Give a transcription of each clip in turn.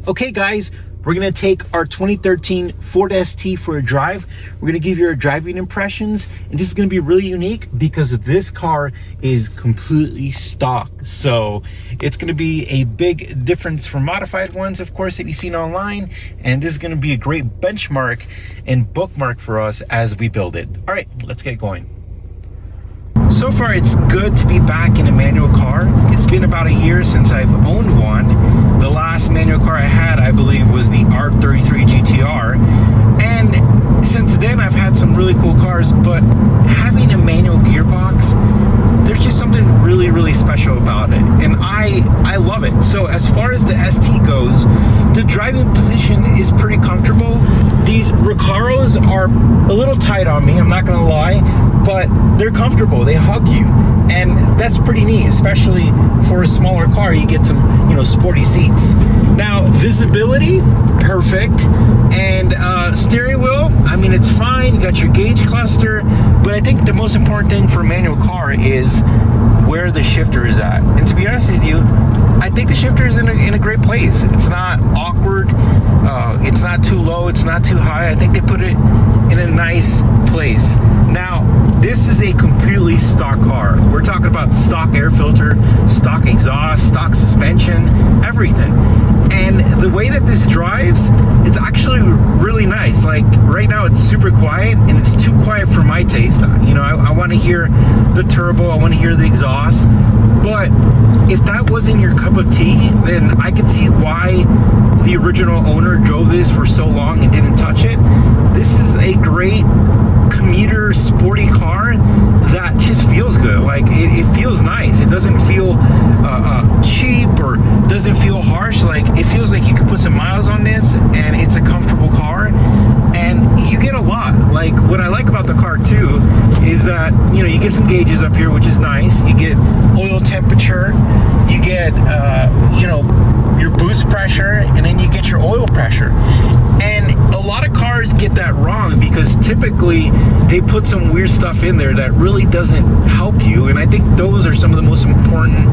Okay guys, we're gonna take our 2013 Ford ST for a drive. We're gonna give you our driving impressions, and this is gonna be really unique because this car is completely stock. So it's gonna be a big difference from modified ones, of course, that you've seen online, and this is gonna be a great benchmark and bookmark for us as we build it. All right, let's get going. So far, it's good to be back in a manual car. It's been about a year since I've owned one. The last manual car I had, I believe, was the R33 GTR. And since then, I've had some really cool cars, but having a manual gearbox, there's just something really, really special about it. And I love it. So as far as the ST goes, the driving position is pretty comfortable. These Recaros are a little tight on me, I'm not gonna lie, but they're comfortable, they hug you. And that's pretty neat, especially for a smaller car. You get some, sporty seats. Now, visibility, perfect. And steering wheel, I mean, it's fine. You got your gauge cluster, but I think the most important thing for a manual car is where the shifter is at. And to be honest with you, I think the shifter is in a great place. It's not awkward. It's not too low. It's not too high. I think they put it in a nice place. Now, this is a completely stock car. We're talking about stock air filter, stock exhaust, stock suspension, everything. And the way that this drives, it's actually really nice. Like right now it's super quiet, and it's too quiet for my taste. I want to hear the turbo, I want to hear the exhaust. But if that wasn't your cup of tea, then I could see why the original owner drove this for so long and didn't touch it. This is a great commuter sporty car that just feels good. Like it feels nice. It doesn't feel cheap or doesn't feel harsh. Like it feels like you could put some miles on this and it's a comfortable car, and you get a lot. Like what I like about the car too is that you get some gauges up here, which is nice. You get oil temperature, you get your boost pressure, and then you get your oil pressure. And a lot of cars get that wrong because typically they put some weird stuff in there that really doesn't help you. And I think those are some of the most important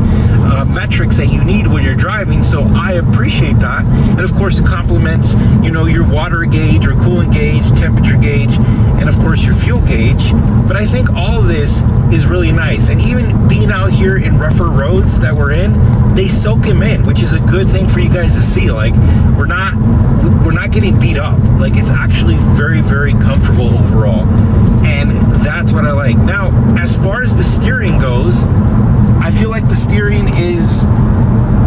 metrics that you need when you're driving. So I appreciate that. And of course it complements, your water gauge or coolant gauge, temperature gauge, and of course your fuel gauge. But I think all of this is really nice. And even being out here in rougher roads that we're in, they soak him in, which is a good thing for you guys to see. Like we're not getting beat up. Like it's actually very, very comfortable overall. And that's what I like. Now, as far as the steering goes, I feel like the steering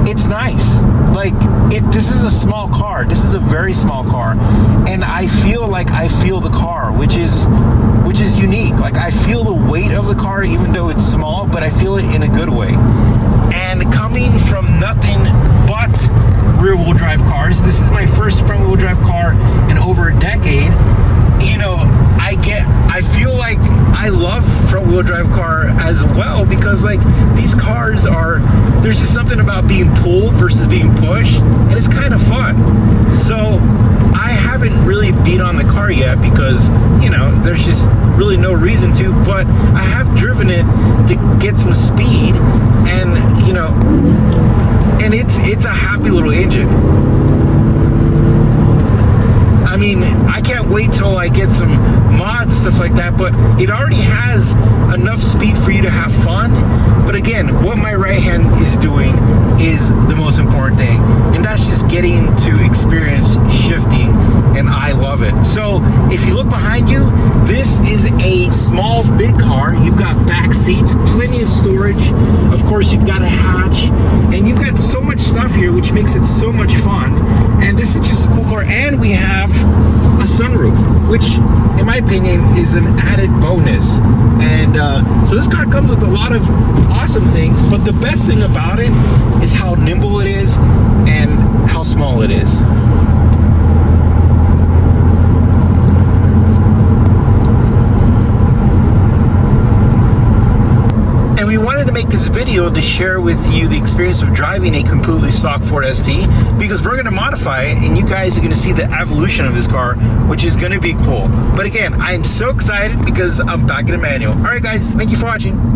it's nice. Like this is a small car. This is a very small car. And I feel like I feel the car, which is unique. Like I feel the weight of the car, even though it's small, but I feel it in a good way. And coming from nothing but rear-wheel drive cars, this is my first front-wheel drive car in over a decade. I feel like I love front-wheel drive car as well, because like these cars there's just something about being pulled versus being pushed, and it's kind of fun. So I haven't really beat on the car yet because there's just really no reason to, but I have driven it to get some speed, and and it's a happy little engine. I mean, I can't wait till I get some mods, stuff like that, but it already has enough speed for you to have fun. But again, what my right hand is doing is the most important thing, and that's just getting to experience shifting, and I love it. So if you look behind you, this is a small, big car. You've got back seats, plenty of storage. Of course, you've got a hatch, and you've got so much stuff here, which makes it so much fun. And this is just a cool car, and we have a sunroof, which in my opinion is an added bonus. And so this car comes with a lot of awesome things, but the best thing about it is how nimble it is and how small it is. And we wanted to make this video to share with you the experience of driving a completely stock Ford ST, because we're going to modify it and you guys are going to see the evolution of this car, which is going to be cool. But again, I'm so excited because I'm back in a manual. All right guys, thank you for watching.